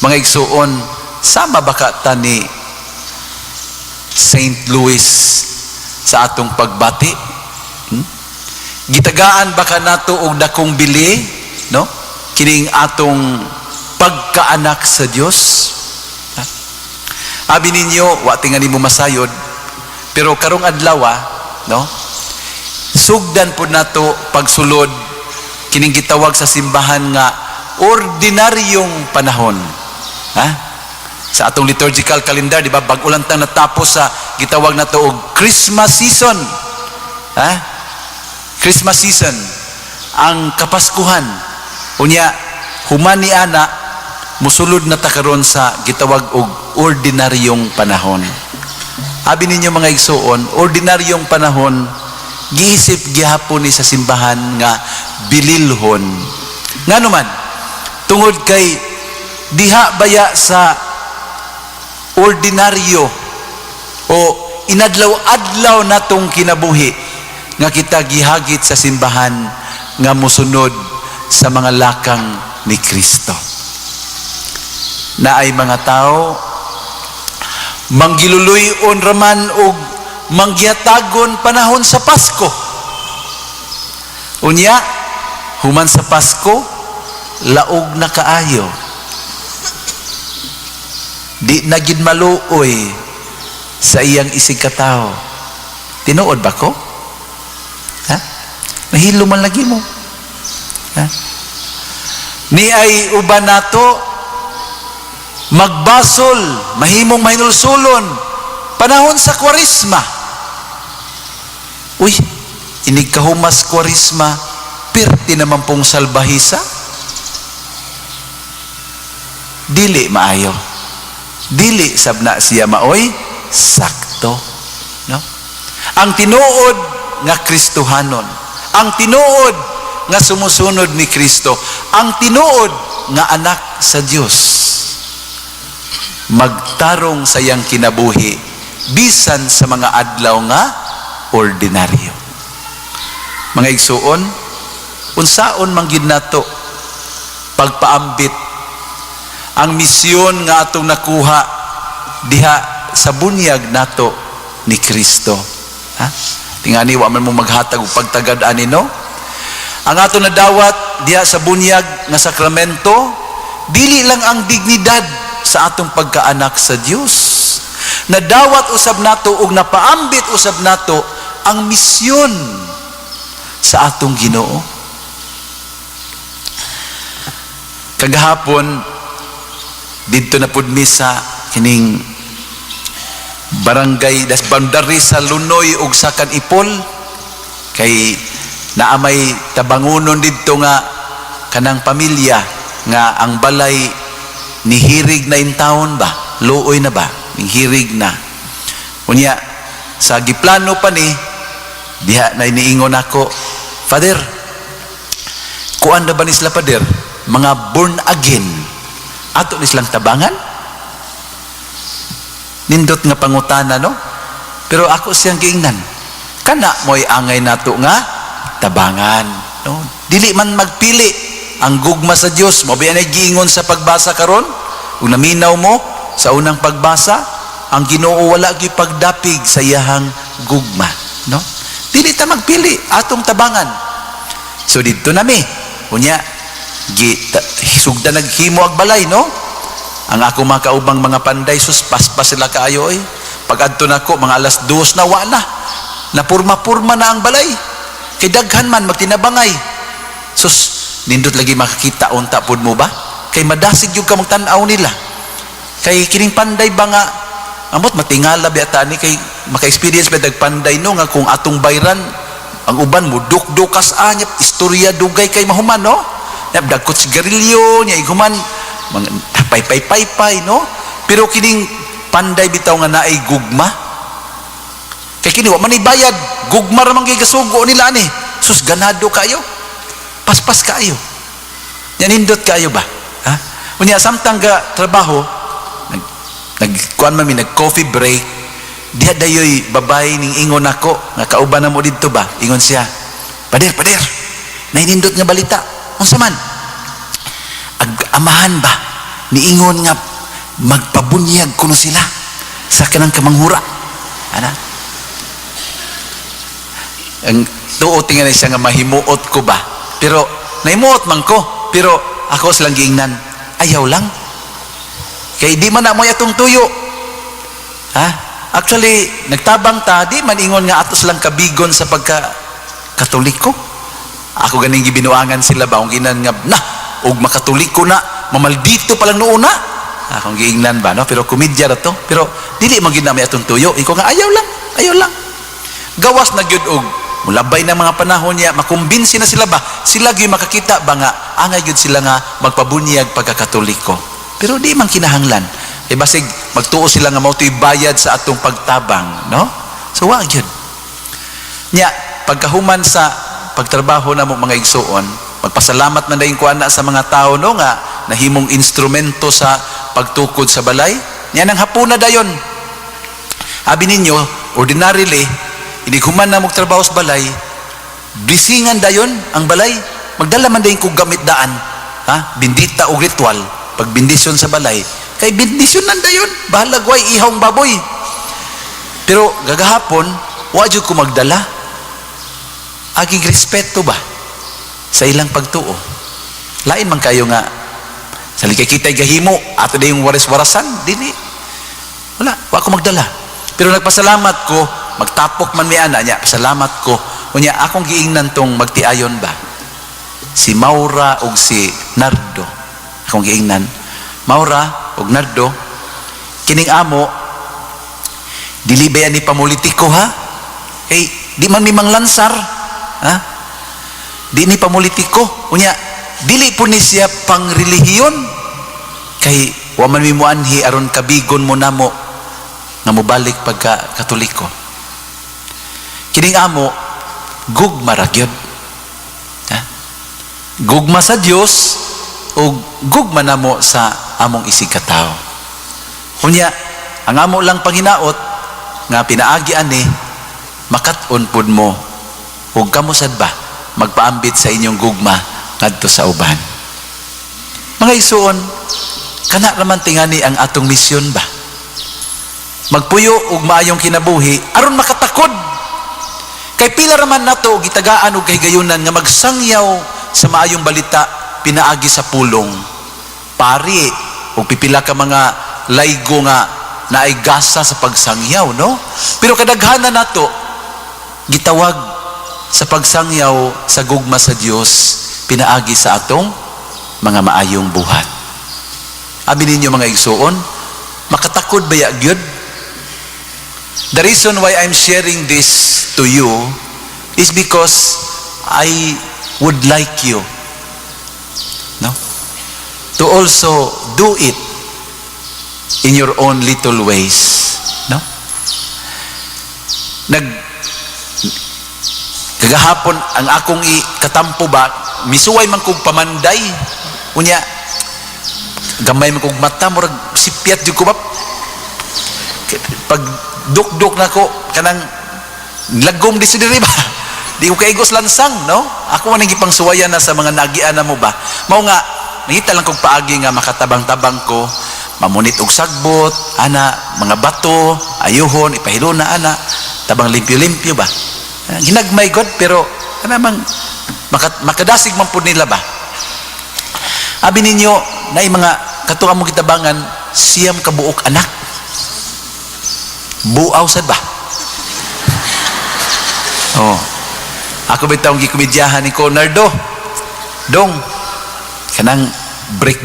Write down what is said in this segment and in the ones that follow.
Mga igsuon, sama ba ka ta ni St. Louis sa atong pagbati? Gitagaan ba ka nato og dakong bili, no? Kining atong pagkaanak sa Dios? Abi ninyo, wa tingali mo masayod, pero karong adlaw, no? Sugdan po nato pagsulod kining gitawag sa simbahan nga ordinaryong panahon. Sa atong liturgical calendar, di ba, bag-o lang tang natapos sa gitawag nato og Christmas season. Christmas season, ang Kapaskuhan. Unya, human ni ana, musulod na ta karon sa gitawag og ordinaryong panahon. Abi ninyo mga igsoon, ordinaryong panahon, giisip gihapon ni sa simbahan nga bililhon. Nga naman, tungod kay diha baya sa ordinaryo o inadlaw-adlaw natong kinabuhi nga kita gihagit sa simbahan nga musunod sa mga lakang ni Kristo. Na ay mga tao manggiluluyon raman og manggihatagon panahon sa Pasko. Unya, human sa Pasko, laog na kaayo. Di na gid maluoy sa iyang isig katao. Tinuod ba ko? Nahilo man lagi mo. Ni ay uban nato magbasol, mahimong mahinulsulon panahon sa Kwaresma. Uy, inig kahumas Kwaresma, pirti naman pong salbahisa. Dili maayo. Dili sabna siya maoy sakto, no? Ang tinuod nga Kristohanon, ang tinuod nga sumusunod ni Kristo, ang tinuod nga anak sa Dios, magtarong sa iyang kinabuhi bisan sa mga adlaw nga ordinaryo. Mga igsuon, unsaon man gid nato pagpaambit ang misyon nga atong nakuha diha sa bunyag nato ni Kristo. Tingani wa man mo maghatag og pagtagad-an no? Ang ato nadawat diha sa bunyag nga sakramento, dili lang ang dignidad sa atong pagkaanak sa Dios. Nadawat usab nato og napaambit usab nato ang misyon sa atong Ginoo. Kagahapon dito na pud misa kining barangay das boundary sa Lunoy ug Sakan Ipol, kay naamay tabangunon dito nga kanang pamilya nga ang balay nihirig na in taon ba, luoy na ba, nihirig na. Unya sa giplano pa ni diha na iniingon ako, Father, kuan na ba nisla Father, mga born again ato nislang tabangan? Nindot nga pangutana, no? Pero ako siyang giingnan, kana mo'y angay nato nga tabangan, no? Dili man magpili ang gugma sa Dios. Mabayan ay giingon sa pagbasa karon, kung naminaw mo sa unang pagbasa, ang Ginoo wala gyud pagdapig sa iyahang gugma, no? Dili ta magpili atong tabangan. So dito nami, unya sugda naghimo ag balay, no? Ang ako mga kaubang mga panday, sus paspas sila kaayo eh. Pag adto nako mga alas 2 na wala na purma-purma na ang balay, kay daghan man magtinabangay. Sus nindot lagi makakita unta pud mo ba, kay madasig yung kamong tan-aw nila. Kay kining panday ba nga amot matingala biata ni, kay maka-experience ba dag panday no nga kung atong bayran ang uban mo duk-dukas anyap istorya dugay kay mahuman, no? Dagkot sigarilyo niya iguman mga pay-pay, no? Pero kining panday bitaw nga naay gugma, kay kini wa man ibayad, gugma ra man kay kasugo nila ani. Sus ganado kayo, paspas kayo, yanindot kayo ba, ha? Unya samtang ga trabaho nagkuan man mi nag coffee break, diha dayoy babay ning ingon nako nga kauban na mo didto ba, ingon siya, pader nainindot nga balita. Unsa man? Amahan ba niingon nga magpabunyag kuno sila sa kanang kamanghura. Ana? Ang tuo tingnan siya nga mahimuot ko ba? Pero nahimuot man ko, pero ako silang giingnan. Ayaw lang. Kay di man na mo atong tuyo. Ha? Actually, nagtabang ta, di man ingon nga atos lang kabigon sa pagka Katoliko. Ako ganing gibinuangan sila ba, kung ginan nga, og makatoliko na, mamaldito palang noon na. Akong giingnan ba, no? Pero komedya na to. Pero, dili man ginamay atong tuyo. Iko nga, ayaw lang. Gawas na gyud og, mulabay na mga panahon niya, makumbinsi na sila ba, sila gyud makakita ba nga, angay gyud sila nga magpabunyag pagka-Katoliko. Pero di man kinahanglan. Basig, magtuo sila nga mautoy bayad sa atong pagtabang, no? So, wag yun. Nya, pagkahuman sa pagtrabaho na mo mga igsuon, magpasalamat man dayon kuana sa mga tao no nga nahimong instrumento sa pagtukod sa balay. Nya nang hapuna dayon. Abi ninyo, ordinarily, inighuman na mo trabaho sa balay, blisingan dayon ang balay. Magdala man dayon kog gamit daan, ha? Bindita o ritual, pagbindisyon sa balay. Kay bindisyon nan dayon, bahalag way ihawng baboy. Pero gagahapon, wa jud ko magdala. Aging respeto ba sa ilang pagtuo? Lain man kayo nga sa likay kita'y gahimo ato na yung waras-warasan, dili. Wala, wa ko magdala. Pero nagpasalamat ko, magtapok man may ana niya, pasalamat ko. Kunya akong giingnan tong magtiayon ba? Si Maura ug si Nardo. Akong giingnan. Maura ug Nardo, kining amo dili ba yan ni papolitiko ha? Di man mi manglansar. Ha? Di ni papolitiko. Unya, dili po ni siya pang relihiyon. Kay waman mi muanhi aron kabigon mo namo nga mobalik pagka Katoliko. Kining amo gugma ra gyud. Ha? Gugma sa Dios o gugma namo sa among isig katao. Unya, ang amo lang panginaot nga pinaagi ani makat-on pud mo ug kamo sad ba magpaambit sa inyong gugma ngadto sa uban. Mga isuon, kana raman tingani ang atong misyon ba? Magpuyo ug maayong kinabuhi aron makatakod. Kay pila raman nato gitagaan ug kahigayunan nga magsangyaw sa maayong balita pinaagi sa pulong. Pari ug pipila ka mga laygo nga naay gasa sa pagsangyaw, no? Pero kadaghanan nato gitawag sa pagsangyaw sa gugma sa Dios pinaagi sa atong mga maayong buhat. Abi ninyo mga igsuon, makatakod ba ya gyud? The reason why I'm sharing this to you is because I would like you, no, to also do it in your own little ways, no? Kagahapon ang akong katampo ba, misuway man kog pamanday. Unya, gamay man kog mata, murag sipiat jud ko ba? Pag duk-duk na ko, kanang lagom di diri ba? Di ko kaigos lansang, no? Ako man gipang suwayan na sa mga nagian na mo ba? Mao nga, nangita lang kog paagi nga makatabang-tabang ko, mamunit og sagbot, ana, mga bato, ayuhon, ipahilo na ana, tabang limpyo-limpyo ba? Ginagmay God, pero kanamang makadasig man po nila ba? Abi ninyo na mga katuwa mo kitabangan siyam kabuok anak buaw sad ba? Oh, ako bitaw gikomedyahan ni ko Nardo dong kanang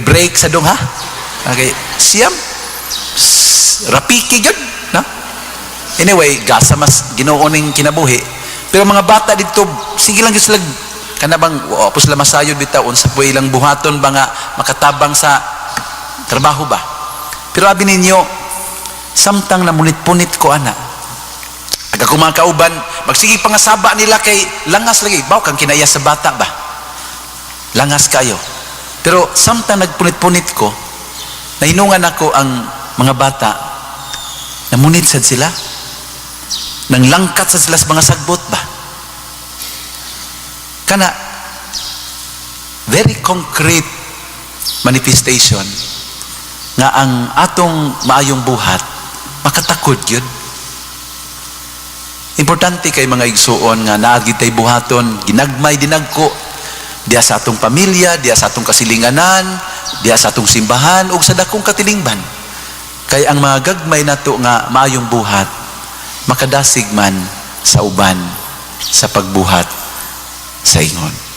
break sa dong ha? Okay, siyam rapiki gyud, no? Anyway, gasa mas Ginoo ning kinabuhi. Pero mga bata dito, sige lang sila kanabang po sila masayod bitaw unsa po ilang buhaton ba nga makatabang sa trabaho ba. Pero abi ninyo, samtang namunit-punit ko ana. Aga ko mga kauban, magsige pangasaba nila kay langas lagi. Baw kang kinaya sa bata ba? Langas kayo. Pero samtang nagpunit-punit ko, nahinungan ako ang mga bata, namunit sad sila. Nang langkat sa sila sa mga sagbot ba? Kana, very concrete manifestation nga ang atong maayong buhat makatakod yun. Importante kay mga igsuon nga naagi tay buhaton, ginagmay dinagko diya sa atong pamilya, diya sa atong kasilinganan, diya sa atong simbahan ug sa dakong katilingban. Kay ang mga gagmay nato nga maayong buhat makadasig man sa uban sa pagbuhat sa ingon.